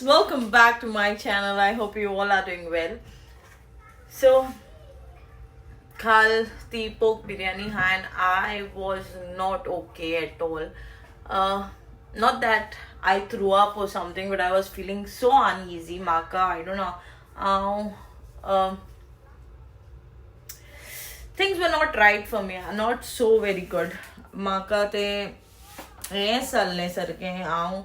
welcome back to my channel. I hope you all are doing well. So, Khal the pork biryani and I was not okay at all. Not that I threw up or something, but I was feeling so uneasy. Maka, I don't know. Uh, things were not right for me, not so very good. Maka te हे चल्लें सारकें हांव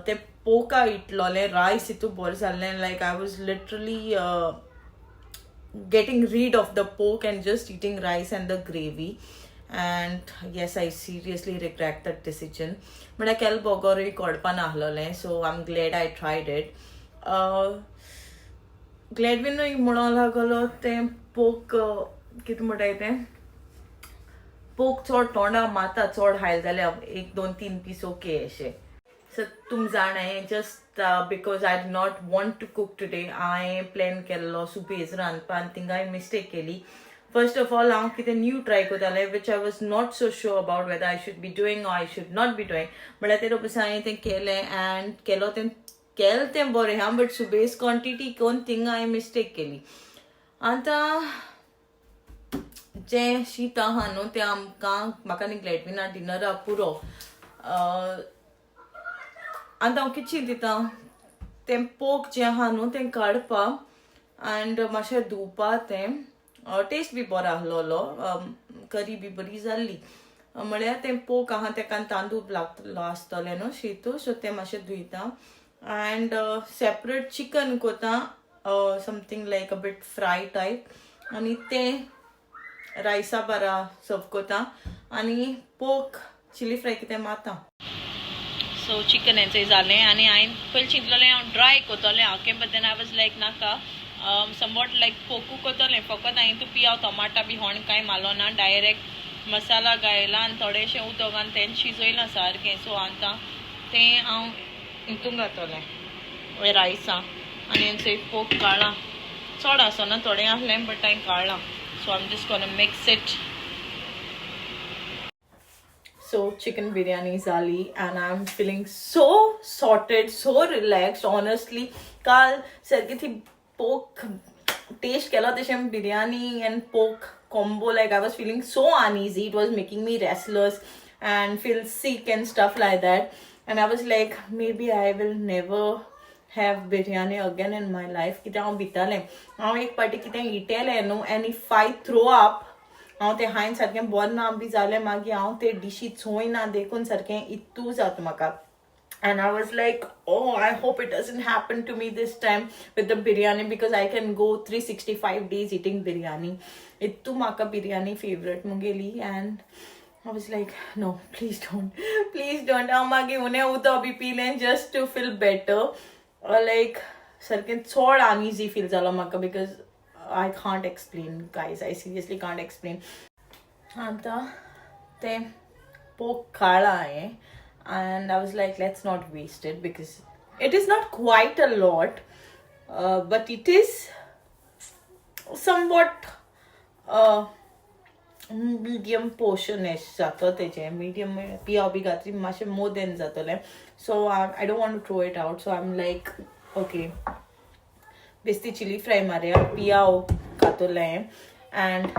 ते पोका इटलोलें rice हितू bore जाल्लें like I was literally getting rid of the pork and just eating rice and the gravy. And yes, I seriously regret that decision. But I kel bogori kodpa nahlole, so I'm glad I tried it. Glad we no म्हणो लागलो ते pork कितें म्हणटाय तें पोक चड तोंडा माता चड हायल जाल्यार 1-2-3 पीस ओके अशें. So तुम जाणाय just because I did not want to cook today, I plan केल्लो सुबेज रांदपा आनी थिंगा हांवें मिस्टेक केली. First of all, हांव कितें न्यू ट्राय कोतालें which I was not so sure about whether I should be doing or I should not be doing. But तेरो पयस हांवें तें केलें and केलें तें बरें हा, but सुबेज क्वॉन्टिटी कोन्न थिंगा हांवें मिस्टेक केली. आतां जे शीत आहा न्हू तें आमकां म्हाका न्ही ग्लॅडविना डिनरा पुरो. आतां हांव कितें चिंतिता तें पोक जें आहा न्हू तें काडपा एंड मातशें धुवपा तें. टेस्ट बी बरो आहलोलो, करी बी बरी जाल्ली. म्हळ्यार तें पोक आहा तेका तांदूळ लागतलो आसतलें न्हू शीतू, सो तें मातशें धुयता एंड सेपरेट चिकन कोता समथींग लायक अ बीट फ्राय टायप आनी तें रायसा बारा सर्व कोता आनी पोक चिली फ्राय कितें मारता. सो चिकन हेंचें जालें आनी हांवें पयलीं चिंतलेलें हांव ड्राय कोतलें हाकें, but then I was like नाका समवॉट लायक पोकू कोतलें फकत हांवें तू पियाव टमाटा बी होण कांय मारलो ना, डायरेक्ट मसाला घायला आनी थोडेशें उदक आनी तें शिजयलां सारकें. सो आतां तें हांव हितून घातलें रायसा आनी हेंचो पोक काडला. चड आसना, थोडें आहलें बट हांवें काडलां. So I'm just gonna mix it. So chicken biryani zali and I'm feeling so sorted, so relaxed. Honestly, kal sarki thi pork taste kela teshem biryani and pork combo, like I was feeling so uneasy. It was making me restless and feel sick and stuff like that. And I was like, maybe I will never have biryani again in my life. कितें हांव भितालें हांव एक पाटी कितें इटेलें न्हू and if I throw up हांव तें हायन सारकें बरें ना बी जालें मागीर हांव तें डिशी चोय ना देखून सारकें इतू जाता म्हाका. And I was like, oh, I hope it doesn't happen to me this time with the biryani because I can go 365 days eating biryani. Ittu maka biryani favorite mungeli and I was like, no, please don't. Please don't. Haंव मागीर उन्हें उदक B पिलें just to feel better. Like सारकें चड uneasy feel जालो म्हाका because I can't explain, guys. I seriously can't explain. आतां तें पोक काडला हांवें and I was like, let's not waste it because it is not quite a lot, but it is somewhat medium portion-ish जाता तेजें. medium पियाव B घातली मातशें more than जातलें. So I don't want to throw it out, so I'm like, okay, बेस्ती chilli fry मारया पियाव घातलें. and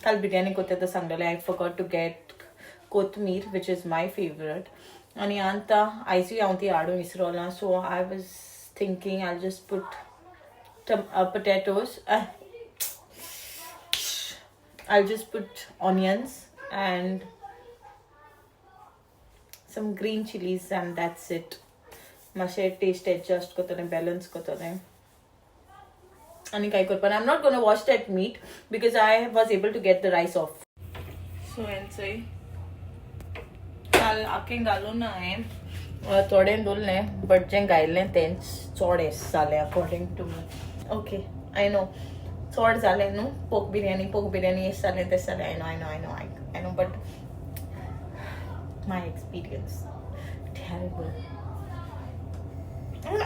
काल बिर्याणी कोता तो सांगलेलें I forgot to get कोथमीर which is my favorite. आनी आतां आयजूय हांव ती हाडूं विसरोलां. so I was thinking I'll just put potatoes. I'll just put onions and some green chilies and that's it. मातशें taste adjust कोतलें, balance कोतलें आनी कांय करपाना. I'm not gonna wash that meat because I was able to get the rice off. So हेंचोय काल आखें घालून ना हांवें थोडें दवरलें but जें घायलें तें चड हें जालें according to me. Okay, I know चड जालें न्हू पोक बिर्याणी हें जालें तें जालें. I know but my experience terrible.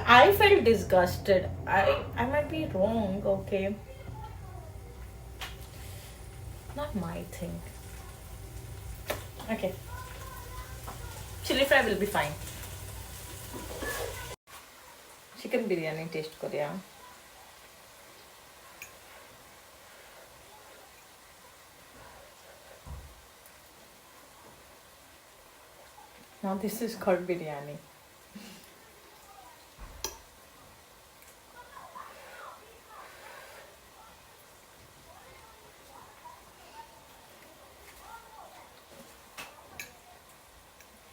I felt disgusted. I might be wrong, okay. Not my thing. Okay. Chili fry will be fine. Chicken biryani taste करूया. Now this is curd biryani.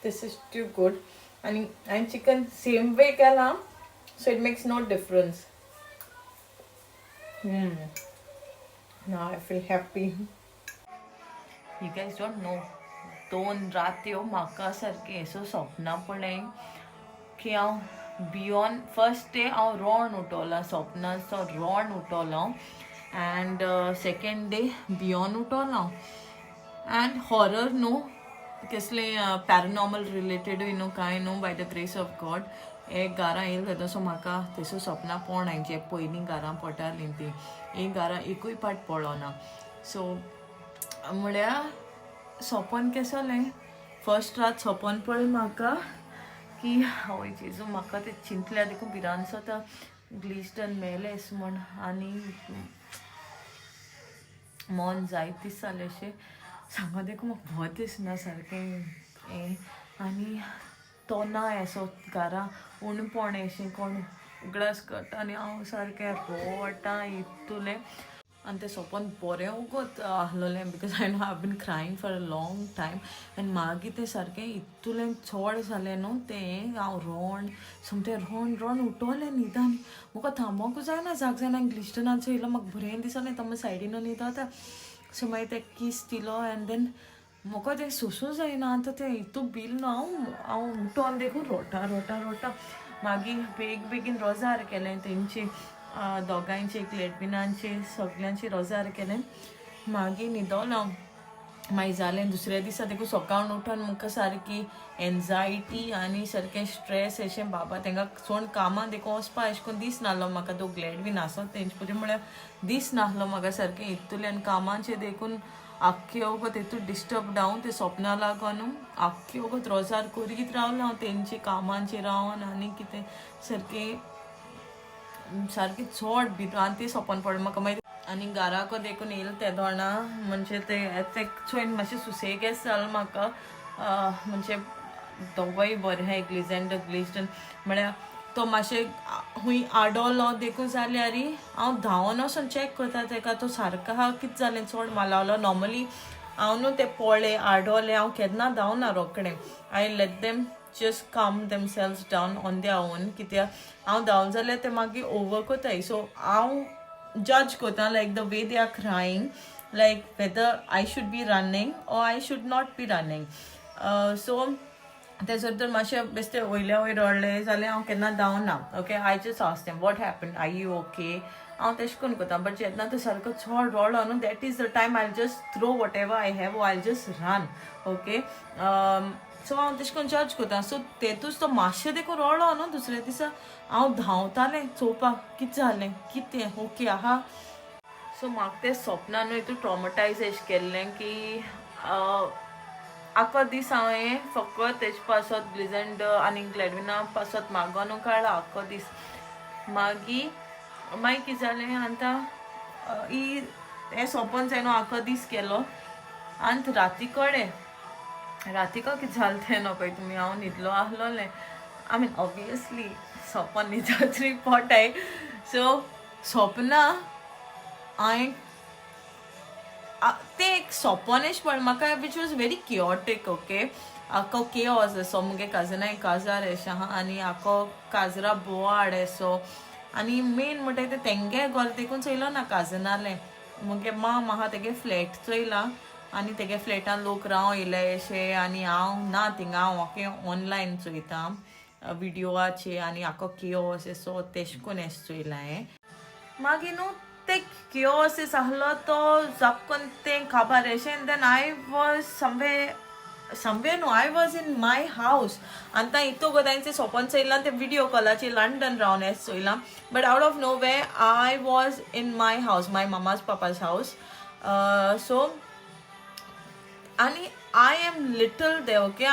This is too good. And chicken same way kala, so it makes no difference. Now I feel happy. You guys don't know. 2 रात्यो म्हाका सारकें एसो सपना पडलें की हांव बियॉन first day हांव रोण उठोलां सपनाचो रोण उठोलां एंड सेकेंड डे बियॉन उठोलां एंड हॉरर न्हू कसले पॅरानॉर्मल रिलेटेड न्हू कांय न्हू by the grace of God एक घरां येयलें तेदो सो म्हाका तेसो सपना पडना जे पयलीं घरां पडटालीं ती एक घरां एकूय पाट पडलो ना सो म्हळ्यार सोपन केसोलें फर्स्ट रात सोपन पडलें म्हाका की आवय जेजू म्हाका तें चिंतल्या देखून भिरांतसो तो ग्लिस्टन मेलेस म्हण आनी मन जायत दीस जालें अशें सांगा देखून म्हाका भंय दिसना सारकें हें आनी तो ना असो घरा उणपण अशें कोण उगडास करता आनी हांव सारकें रोवटा इतुलें आनी तें सोपोन बरें उगोत आहलोलें because I know have been crying for a long time आनी मागीर तें सारकें इतुलें चड जालें न्हू तें हांव रोण सोमतें रोण रोण उठोलें न्हिदान म्हाका थांबोंकू जायना जाग जायना ग्लिस्टनाचो येयलो म्हाका बरें दिसलें तो सायडीन न्हिदता सो मागीर तें किस दिलो एंड देन म्हाका तें सोंसूं जायना आतां तें हितू बील न्हू हांव उठोन देखून रोटा रोटा रोटा मागीर बेगीन रोजार केलें तेंची दोगांयचे क्लेटबिनांचे सगल्यांचे रोजार केलें मागीर न्हिदोलें हांव मागीर जालें दुसऱ्या दिसा देखून सकाळीं उठोन म्हाका सारकी एन्जायटी आनी सारकें स्ट्रेस अशें बाबा तांकां सोण कामां देखून वचपा अशें करून दीस नासलो म्हाका तो ग्लॅड बीन आसत तेंचे परी म्हळ्यार दीस नासलो म्हाका सारकें इतुल्यान कामांचें देखून आख्खे वगत हितून डिस्टर्ब जावन ते सपना लागोन आख्खे वगत रोजार करीत रावलें हांव तेंची कामांचेर रावन आनी कितें सारकें चड भिरांती सोपोन पडलें म्हाका मागीर आनी घराको देखून येयलें तें दोणा म्हणजे तें चोयन मातशें सुसेगेस जालें म्हाका म्हणजे दोगोय बरें आहाय ग्लिस्टन म्हळ्यार तो मातशें खूंय आडोलो देखून जाल्यार हांव धांवन वचोन चॅक करता तेका तो सारको आहा कितें जालें चड मालावलो नॉर्मली हांव न्हू तें पळ्ळें आडोलें हांव केन्ना धांवना रोखडें आय लेट देम जस्ट काम themselves down on their own कित्याक हांव धांवन जाल्यार ते मागीर ओवर कोताय सो हांव जज कोता like the way they are crying like whether I should be running or I should not be running so तेजर तर मातशें बेश्टें वयल्या वयर रडलें जाल्यार हांव केन्ना धांवना okay I just ask them what happen are you okay हांव तेशें करून कोता बट जेन्ना तो सारको चड रडलो न्हू that is the time I just throw whatever I have I just run okay so हांव तेशें करून जज कोता सो तेतूच तो मातशें देखून रडलो न्हू दुसऱ्या दिसा हांव धांवतालें चोवपाक कितें जालें कितें ओके आहा सो म्हाका तें सपनान हितून ट्रॉमटायज अशें केल्लें की आख्खो दीस हांवें फकत तेजे पासत ग्लिझंड आनी ग्लॅडविना पासत मागोन काडला आख्खो दीस मागीर कितें जालें आतां हें सोपोन जाय न्हू आख्खो दीस केलो आनी राती कडें रातिको कितें जालें तें नपय तुमी हांव न्हिदलो आहलोलें आय मीन ऑब्वियसली सोपन न्हिदोच रिपोर्टाय सो सोपना हांवें तें एक सोपोन एशें पडलें म्हाका वीच वॉज व्हेरी किओटीक ओके आख्खो केओस असो मुगे काजनाय काजार एशें आहा आनी आख्खो काजरा बोवाड एसो आनी मेन म्हणटा तें तेंगे घर देखून चोयलो ना काजनालें मुगे माम आहा तेगे फ्लॅट चोयला आनी तेगे फ्लॅटान लोक राव येयले अशें आनी हांव ना थिंगा हांव ओके ऑनलायन चोयता विडियोवाचेर आनी आख्खो केओस एसो तेशें कोन्न एशें चोयलां हांवें मागीर न्हू ते केओस एस आहलो तो जापकोन तें खबर एशें देन आय वॉज समवे न्हू आय वॉज इन माय हावस आतां हितू गो तांचें सोपोन चोयलां तें विडियो कॉलाचेर लंडन रावन एशें चोयलां but out of no way I was in my house my mama's papa's house so आनी I am little there, okay?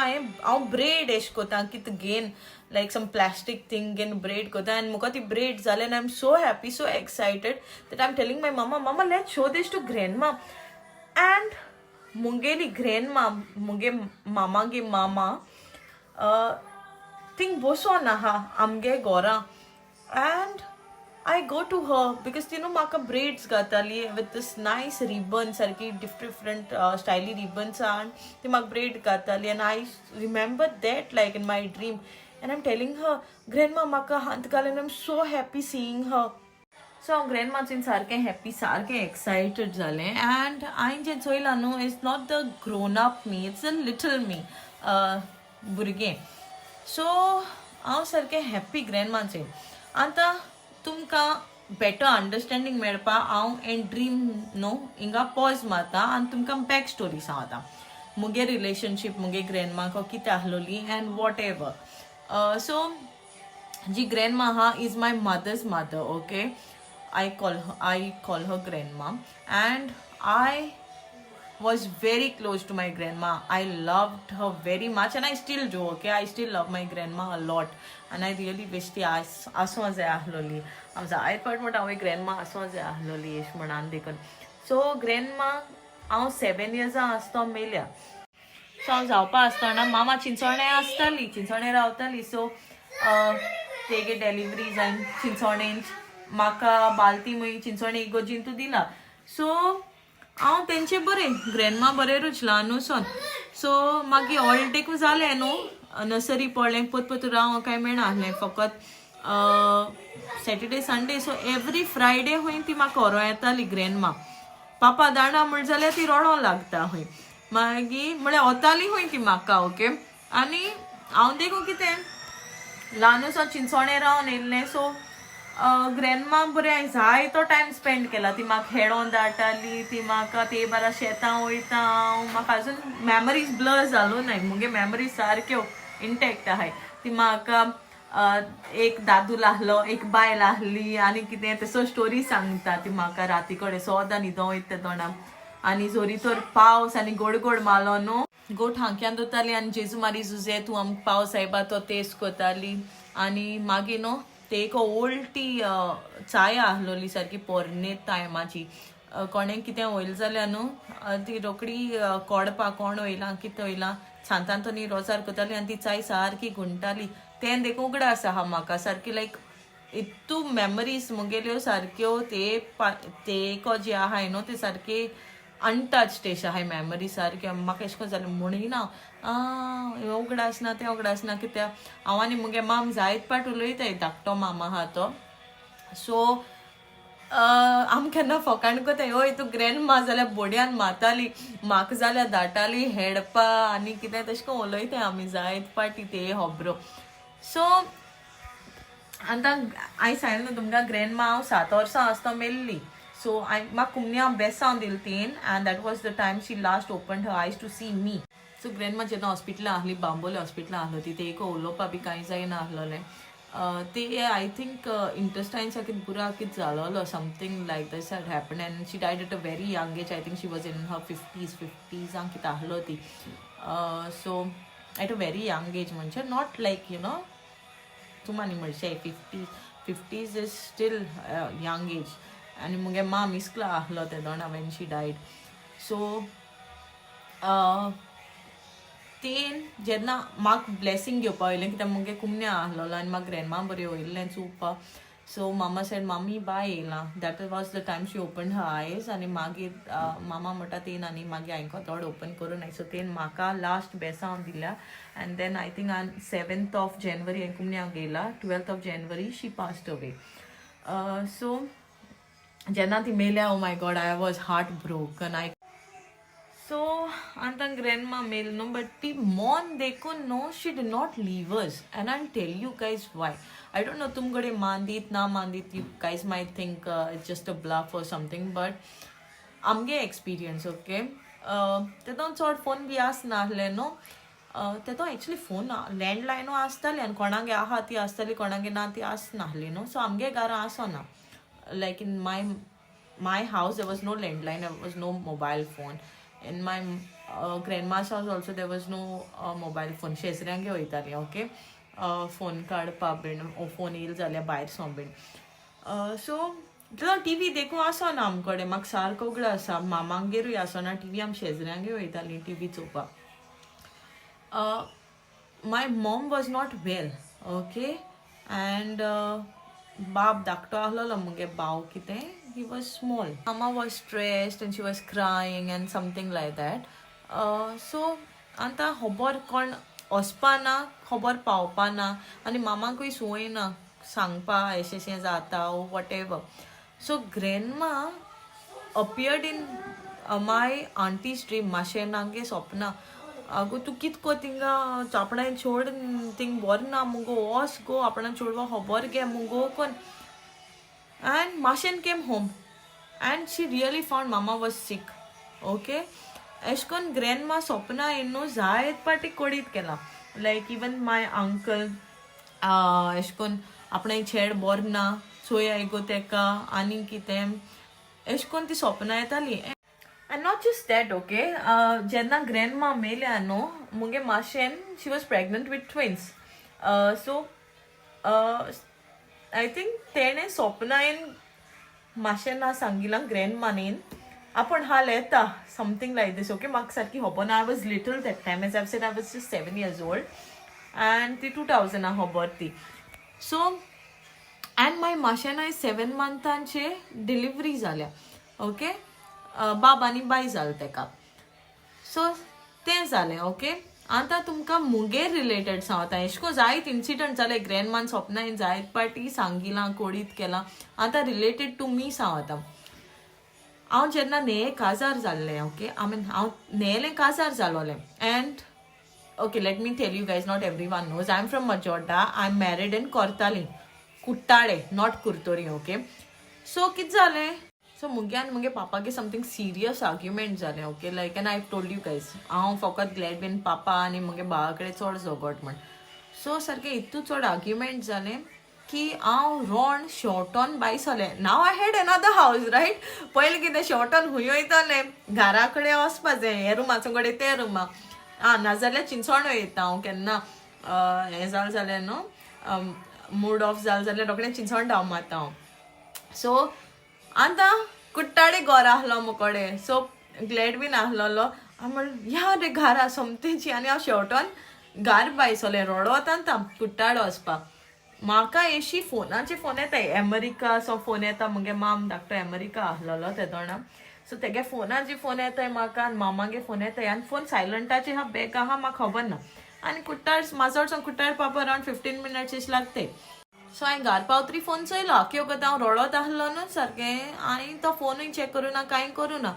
I'll braid esh kota kit gain like some plastic thing gain braid kota and mukati braid zale and I'm so happy, so excited that I'm telling my mama, let's show this to grandma. And mungeli grandma, munge mama ge mama, think boso na ha amge gora. And I go to her because maka braids gatali with this nice ribbon sarki different styly ribbons and the mak braid gatali and I remember that like in my dream and I'm telling her grandma maka hant gal and I'm so happy seeing her. So grandma chin sarke happy sarke excited zale and I jen soila no it's not the grown up me, it's a little me burge. So I sarke happy grandma chin आता तुमका better understanding मेळपा हांव N dream no हिंगा pause मारता आनी तुमकां back story सांगता मुगे रिलेशनशीप मुगे ग्रँडमा कितें आहलोली एंड वॉट एवर सो जी ग्रँडमा आहा is my mother's mother okay I call her grandma and I was very close to my grandma. I loved her very much and I still do, okay? I still love my grandma a lot and I really wish the aso ze ahloli. I thought what our grandma aso ze ahloli ish manan dekon. So grandma हांव 7 years आसता मेल्या सो हांव जावपा आसतना मामा चिंचोणे आसताली चिंचोणे रावताली सो तेगे delivery जावन चिंचोणेन म्हाका बालती मुई चिंचोणे इगोजीन तूं दिला सो हांव तेंचे बरें ग्रँडमा बरेरूच ल्हानूसोन सो मागीर हॉलिडेकू जालें न्हू नर्सरी पडलें पोत राव कांय मेळना आहलें फकत Saturday Sunday so every Friday हूंय ती म्हाका व्हरों येताली ग्रँडमा पापा दांडा म्हण जाल्यार ती रडों लागता हूंय मागीर म्हळ्यार वताली हूंय ती म्हाका ओके आनी हांव देखून कितें ल्हानूसो चिंचोणे रावन येयल्लें सो ग्रँडमा बरें हांवें जायतो टायम स्पेंड केला ती म्हाका खेळोन धाडटाली ती म्हाका ते बारा शेतां वयता हांव म्हाका अजून मॅमरीज ब्लर जालो नाय मुगे मॅमरीज सारक्यो इंटॅक्ट आहाय ती म्हाका एक दादू आहलो एक बायल आहली आनी कितें तेसो स्टोरी सांगता ती म्हाका राती कडेन सोदां न्हिदो वयता तोंडां आनी जोरी तर पावस आनी गोड गोड मालो न्हू गोठ हांक्यान दोताली आनी जेजू मारी जुजे तूं आमकां पावस आयबा तो तेस कोताली आनी मागीर न्हू ते एक ओल्ड ती चाय आहलोली सारकी पोरणे टायमाची कोणें कितें वयल जाल्यार न्हू ती रोखडी कोडपा कोण वयलां कितें वयलां सांतान तो न्ही रोजार कोताली आनी ती चाय सारकी घुंटाली तें देखून उगडा आसा आहा म्हाका सारकी लायक इतू मेमरीज मुगेल्यो सारक्यो ते जे आहाय न्हू ते सारके अनटच्ड एश आहाय मेमरी सारक्यो म्हाका एश कोन्न जालें म्हणिना उगडा आसना तें उगडा आसना कित्याक हांव आनी मुगे माम जायत पाट उलयताय धाकटो माम आहा तो सो आम केन्ना फकाण कोताय ओय तूं ग्रँडमा जाल्यार बोड्यान मारताली म्हाका जाल्यार धाडटाली हेडपा आनी कितें तशें करून उलयताय आमी जायत पाटी ते होबरो सो आतां हांवें सांगलें तुमकां ग्रँडमा हांव 7 वर्सां आसता मेल्ली सो म्हाका कुमन्या बेसांव दिल तीन and that was the time she last opened her eyes to C me so grandma जेन्ना हॉस्पिटलां आहली बांबोले हॉस्पिटलां आहलो ती एक उलोवपा बी कांय जायना आहलोलें ते आय थिंक इंटेस्टायन्सा कितें पुरा कितें जालोलो something like this had happen and she died at a very young age I think she was in her 50s कितें आहलो ती so at a very young age म्हणजे नॉट लायक यू नो तुमानी म्हणचे 50s is steel young age आनी मुगे माम इस्कला आहलो ते दोना वेन शी डायड सो तेन जेन्ना म्हाका ब्लेसींग घेवपा वयलें कित्याक मुगे कुमन्या आहलोलो आनी म्हाका ग्रँडमा बरें वयल्लें चुवपा सो मामा सेड मामी बाय येयलां that was the time she open हर आयज आनी मागीर मामा म्हणटा तेन आनी मागीर हांवें कोतोड ओपन करून हांवें सो तेन म्हाका लास्ट बेसांव दिल्या and then I think on 7th of January हांवें कुमन्या गेला 12th of January she passed away so जेन्ना ती मेल्या oh my God I was heart broken so आतां ग्रँडमा मेल न्हू बट ती मोन देखून न्हू she did not leave us and I tell you guys why I don't know तुमकडे मांदीत ना मांदीत you guys my think it's just a bluff or something but आमगे एक्सपिरियन्स ओके तेतून चड फोन बी आसना आहले न्हू तेतून एक्चुली फोन लँडलायनू आसताली आनी कोणागे आहा ती आसताली कोणागे ना ती आसनाहली न्हू सो आमगे घरां आसना like in my house there was no landline, there was no mobile phone in my grandma's house also there was no mobile phone. शेजऱ्यांगे वयतालीं ओके फोन काडपा बीन फोन येयल जाल्यार भायर सो बीन. सो टीव्ही देखून आसो ना आमकडे म्हाका सारको उगडो आसा. मामांगेरूय आसना टीव्ही. आमी शेजऱ्यांगे वयतालीं टीव्ही चोवपाक. My mom was not well okay and बाब धाकटो आहलोलो मुगे भाव कितें ही वॉज स्मॉल. मामा was stressed and she was crying and something like that. So आतां खबर कोण वचपा ना खबर पावपा ना आनी मामाकूय सुवय ना सांगपा अशें जाता oh whatever. So grandma appeared in my auntie's dream. माशे नांगे स्वप्ना आगो तू कितको थिंगा आपणान छोड थिंग बर ना मुगो वॉस गो आपणान छोडवा खबर घे मुगो कोन. एंड माशेन came home and she really found मामा वॉज सिक ओके. एश कोन ग्रॅन्डमा स्वप्ना न्हू जायत पाटी कोडीत केला. लायक इवन माय अंकल एश कोन आपणाक छेड बर ना सोय आयगो तेका आनी कितें एश कोन ती स्वप्ना येताली. And not just that okay जेन्ना ग्रॅन्डमा मेल्या न्हू मुगे माशेन she was pregnant with twins. So I think तेणें स्वप्नायेन माशेंना सांगिलां ग्रॅन्डमानीन आपण हाल येता समथींग लायक दीस ओके. म्हाका सारकी खबर ना. I was little that time as I said I was just 7 years old and ती 2000 खबर ती. सो एंड माय माशेन 7 monthsचे डिलिव्हरी जाल्या ओके. बाब आनी बाय जाल तेका. सो तें जालें ओके. आतां तुमकां मुगे रिलेटेड सांगता. एशको जायत इन्सिडंट जाले ग्रॅन्डमान स्वप्नायन जायत पाटी सांगिलां कोडीत केलां. आतां रिलेटेड टू मी सांगता. हांव जेन्ना नेये काजार जाल्लें ओके हांव नेयेलें काजार जालोलें and okay let me tell you guys not everyone knows I am from Majorda. I am married in कोर्तालीं Kuttale not Curtorim okay. So कितें जालें सो मुगे आनी मुगे पापागे समथींग सिरियस आर्ग्युमेंट जालें okay. Like an I told you guys हांव फकत ग्लॅड बीन पापा आनी मुगे भावा कडेन चड झगड म्हण. सो सारकें इतू चड आर्ग्युमेंट जालें की हांव रोण शेवटोन भायर सरलें. Now I had another house right. पयलीं कितें शेवटोन खूंय वयतालें घरा कडेन वचपा जाय हे रुमाचो कडेन ते रुमा नाजाल्यार चिंचोण वयता हांव केन्ना हें जालें जाल्यार न्हू मूड ऑफ जालें जाल्यार रोखडें चिंचोण धांव मारता हांव. सो आतां कुट्टाडे घर आहलो मुकोडे. So glad been आहलोलो. हांव म्हणलें या रे घरा सोमतेची आनी हांव शेवटोन घर भायर सरलें रडोत आतां कुट्टाडे वचपाक. म्हाका एशी फोनाचे फोन येताय अमेरिका सो फोन येता. मुगे माम धाकटो अमेरिका आहलोलो ते दोना. सो तेगे फोनाचे फोन येताय म्हाका आनी मामागे फोन येताय आनी फोन सायलंटाचे हा बॅग आहा म्हाका खबर ना. आनी कुट्टाड माजोडसून कुट्टाड पावपा अरावंड 15 minutes अशें लागताय. सो हांवें घर पावतरी फोन चोयलो क्यो कोता हांव रडोत आहलो न्हू सारकें आनी तो फोनूय चॅक करूं ना कांय करूं ना.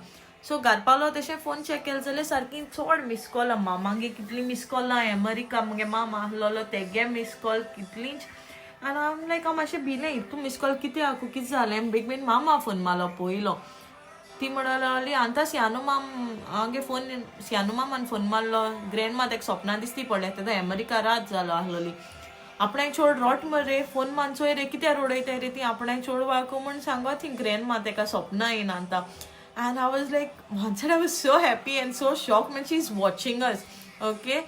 सो घर पावलो तशें फोन चॅक केलो जाल्यार सारकी चड मिस कॉल मामागे कितली मिस कॉलां अमेरिका मुगे माम आहलोलो तेगे मिस कॉल कितलींच. आनी हांव लायक हांव मातशें भिलें तूं मिस कॉल कितें आखू कितें जालें बेगीन मामा फोन मारलो पयलो. ती म्हणली आतां सियानू माम हांगे फोन सियानू मामान फोन मारलो ग्रॅन्डमा तेका स्वप्ना दिसती पडलें तेदो अमेरिका रात जालो आहलोली. आपणाक चोड रोट मरे फोन मानचोय रे कित्या रोडयताय रे ती आपणाक चोड वाकू म्हूण सांगो ती ग्रॅन्डमा तेका स्वप्ना येयन आतां. And I was like one side I was so happy and so shock म्हणजे she is watching us okay.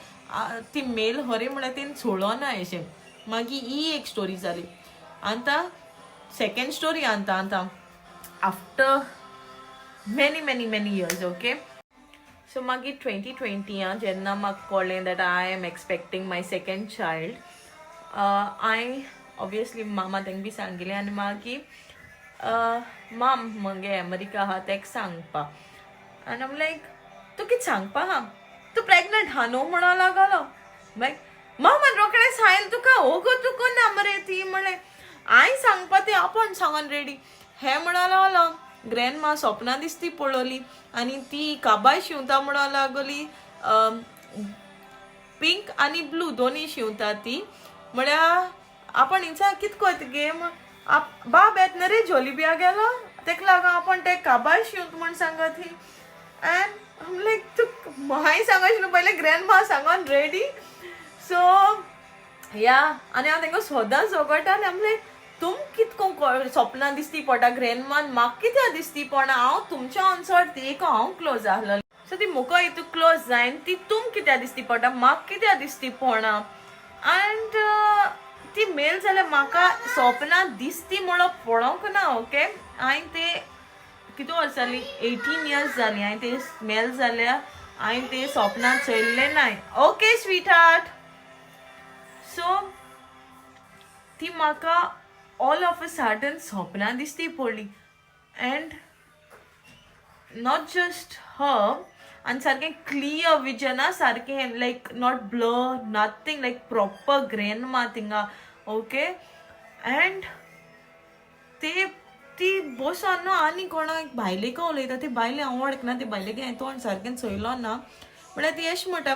ती मेल हरे म्हळ्यार तेणी सोडोना अशें. मागीर ही एक स्टोरी जाली. आतां सेकंड स्टोरी आतां after many years okay. So मागीर 2020 जेन्ना म्हाका कळ्ळें that I am expecting my second child हांवें ऑब्वियसली मामा तेंका बी सांगिल्लें आनी मागीर माम मुगे अमेरिका आहा तेका सांगपा. आनी आम लायक तूं कितें सांगपा हा तूं प्रेग्नंट हा न्हू म्हणो लागलो. मागीर मामान रोखडें सांगलें तुका गो तूं कोन्ना मरे ती म्हणलें हांवें सांगपा तें आपण सांगून रेडी हें म्हणो लागलो. ग्रॅन्डमा स्वप्ना दिसती पळोवली आनी ती काबाय शिंवता म्हणो लागली पिंक आनी ब्लू दोनी शिंवता ती. म्हळ्यार आपण हिंचा कितें कोत गेम बाब येतना रे जोलिबिया गेलो तेका लागून आपण ते काबाय शिंवत म्हण सांगत ही. एंड लायक तूं हांवें सांगोशिल्लो पयलें ग्रॅन्डमा सांगोन रेडी. सो या आनी हांव तेंका सोदां झगडटा आनी हांव लायक तुम कितको स्वप्ना दिसती पडटा ग्रॅन्डमान म्हाका कित्या दिसती पडना हांव तुमच्या ऑनसॉट ती हांव क्लोज आहलो. सो ती मुको इतू क्लोज जायन ती तुम कित्या दिसती पडटा म्हाका कित्या दिसती पडना अँड ती मेल जाल्यार म्हाका स्वप्ना दिसती म्हणून पळोवंक ना ओके हांवें ते कितू वर्स जाली 18 years जाली हांवें ते मेल जाल्यार हांवें ते स्वप्नांत चोयल्लें नाय ओके स्वीट हार्ट सो ती म्हाका ऑल ऑफ अ सडन स्वप्नां दिसती पडली अँड नॉट जस्ट हर आनी सारकें क्लियर विजना सारकें like not blur nothing like proper grandma थिंगा ओके अँड ते ती बसोन न्हू आनी कोणाक भायलेक उलयता ती बायले हांव वळखना ती बायलेक हांवें तोंड सारकें चोयलो ना म्हळ्यार ती अशें म्हणटा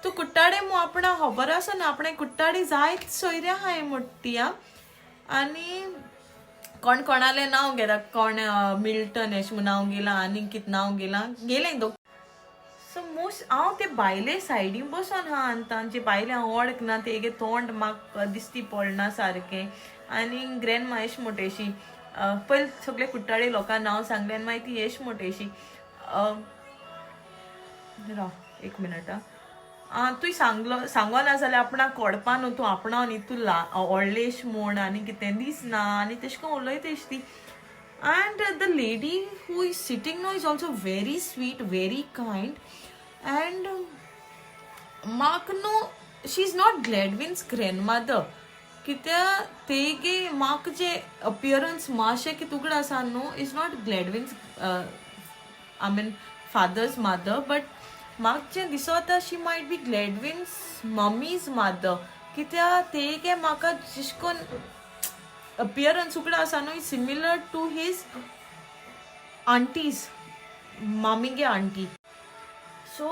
तूं कुट्टाडे मू आपणा खबर आसा ना आपणें कुट्टाडे जायत सोयऱ्या हाय म्हणटी आनी कोण कोणालें नांव घेता कोण मिल्टन अशें म्हूण नांव गेलां आनी कितें नांव गेलें दोग सो मोस्ट हांव ते बायले सायडीन बसोन हा आनी तांचे बायले हांव वळखना तेगे तोंड म्हाका दिसती पडना सारकें आनी ग्रॅन्डमा अशी मोटेशी पयलीं सगळे कुट्टाळे लोकांक नांव सांगलें आनी मागीर ती अशी मोटेशी एक मिनट तुवें सांगो ना जाल्यार आपणाक कळपा न्हू तूं आपणा न्ही तूं व्हडलेश म्हूण आनी कितें दिसना आनी तशें करून उलयता ती and the lady who is sitting now is also very sweet very kind and Mark no she's not Gladwin's grandmother कित्या तेगे Mark जे appearance मातशें कितूकडें आसा न्हू is not Gladwin's I mean father's mother but Mark जे दिसता she might be Gladwin's mummy's mother कित्या तेगे म्हाका जिश्कोन appearance उकडा आसा न्हू is similar to his aunties मामीगे आंटी सो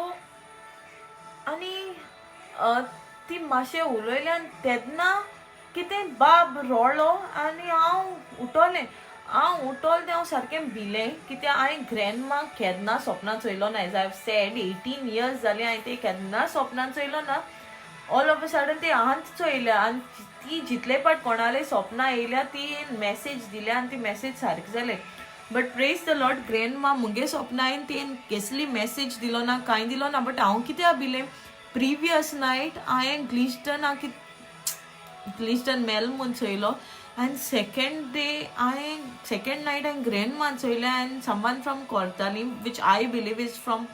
आनी ती मातशें उलयल्यान तेन्ना कितें बाब रोळो आनी हांव उठोलें तें हांव सारकें भिलें कित्याक हांवें ग्रॅन्डमा केन्ना स्वप्नांत चोयलो ना as I have said 18 years जालीं हांवें ते केन्ना स्वप्नांत चोयलो ना ऑल ऑफ अ सडन ते हांच चोयल्या आनी ती जितले पाट कोणाले स्वप्नां येयल्या ती मॅसेज दिल्या आनी ती मॅसेज सारकी जाले बट प्रेज द लॉर्ड ग्रॅन्डमा मुगे स्वप्नायन तेन कसली मॅसेज दिलो ना कांय दिलो ना बट हांव कित्याक भिलें प्रिवियस नायट हांवें ग्लिस्टन मेल म्हूण चोयलो आनी सेकेंड नायट हांवें ग्रॅन्डमा चोयलें आनी someone from Cortalim which I believe is from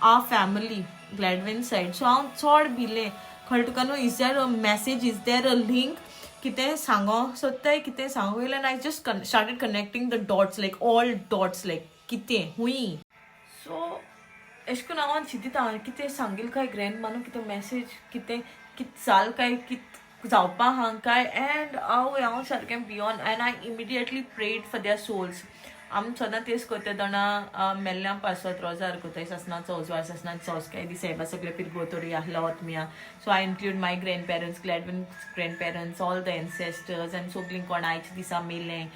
our family Gladwin side so हांव चोड भिलें खरें तुका न्हू is there a message is there a link कितें सांगो सोदताय कितें सांगू येयलें आनी I just started connecting the dots like all dots like कितें हुंय सो अशें करून हांव चिंतिता कितें सांगील काय ग्रॅन्डमानू कितें मॅसेज कितें जाल काय कित जावपा हा काय एंड हांव सारकें बियोन and I immediately prayed for their souls आमी सदां तेच करता जाणा मेल्ल्या पासत रोजार कोताय ससनाचो उजवाड ससनाचो काय दी सायबा सगळे पिरगोतोरी आहला वतम्या so I include my grand parents Gladwin grand parents all the ancestors आनी सगळीं कोण आयच्या दिसा मेलें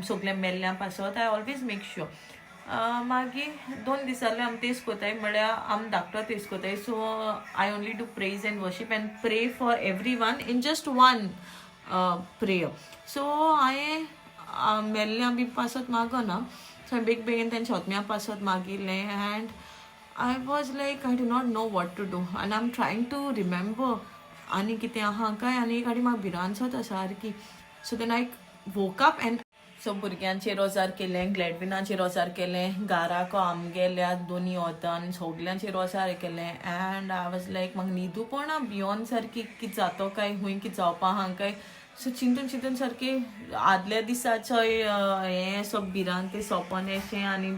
सगळें मेल्ल्या पासत आय ऑलवेज मेक शुअर मागीर 2 दीस जाले आमी तेच कोताय म्हळ्यार आमी धाकटो तेच कोताय so I only do praise and worship and pray for every one in just one prayer so हांवें मेल्ल्या बी पासत मागो ना सो हांवें बेगीन तेंच्या होतम्या पासत मागिल्लें and I was like I do not know what to do आनी I am trying to remember आनी कितें आहा काय आनी एक गाडी म्हाका भिरांत सारकी so then I woke up and so भुरग्यांचेर रोजार केलें ग्लॅडविनाचेर रोजार केलें घाराको आमगेल्या दोनी वोतान सगल्यांचेर रोजार केलें एंड आय वॉज लायक म्हाका न्हिदू पडना भियोन सारकी कितें जातो काय खूंय कितें जावपा आहा काय सो चिंतून सारकी आदल्या दिसाचो हें सो भिरांत तें सोंपोन अशें आनी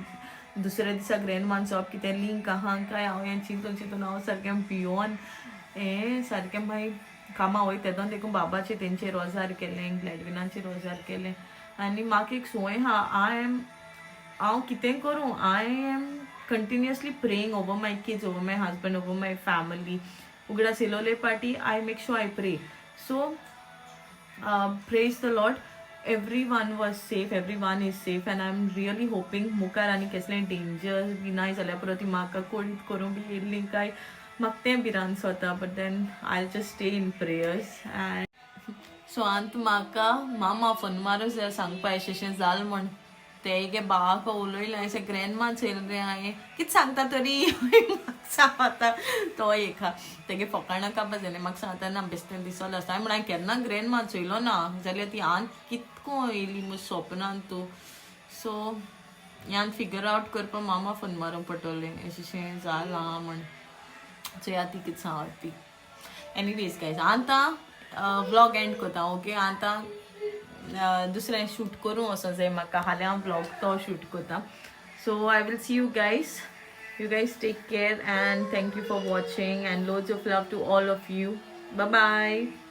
दुसऱ्या दिसा ग्रॅन्डमान चोप कितें लिंक आहा काय हांव हें चिंतून हांव सारकें भियोन हें सारकें मागीर कामां वयता तेदोन देखून बाबाचेर तेंचेर रोजार केलें ग्लॅडविनाचेर रोजार केलें आनी म्हाका एक संवय आहा हांव कितें करूं I am continuously praying over my kids over my husband over my family उगडा सिलोले पाटी I make sure I pray so praise the Lord, everyone was safe, everyone is safe and I'm really hoping मुखार आनी कसलें danger B नाय जाल्यार पुरो ती म्हाका कोणीत करूं बी येयल्ली काय म्हाका तें भिरांत जाता but then I'll just stay in prayers and so अंत म्हाका मामा फोन मारूं जाय सांगपा अशें जाल म्हण ते गे बाबा उलयलें अशें ग्रॅन्डमा चेल रे हांवें कितें सांगता तरी सांगता तो एक हा तेगे फकाणां काबार जालें म्हाका सांगता ना बेश्टें दिसोलें आसता हांवें म्हणलें केन्ना ग्रॅन्डमा चोयलो ना जाल्यार ती आंग कितको येयली म्हूण सपनान तूं सो ह्यान फिगर आवट करपा मामा फोन मारूंक पडटलें अशें जालां म्हण सो ती कितें सांगता ती एनीवेज गायज आतां व्लॉग एंड कोता ओके आतां दुसरें शूट करूं वचो जाय म्हाका हाल्या हांव व्लॉग तो शूट कोता so I will see you guys take care and thank you for watching and loads of love to all of you. Bye bye.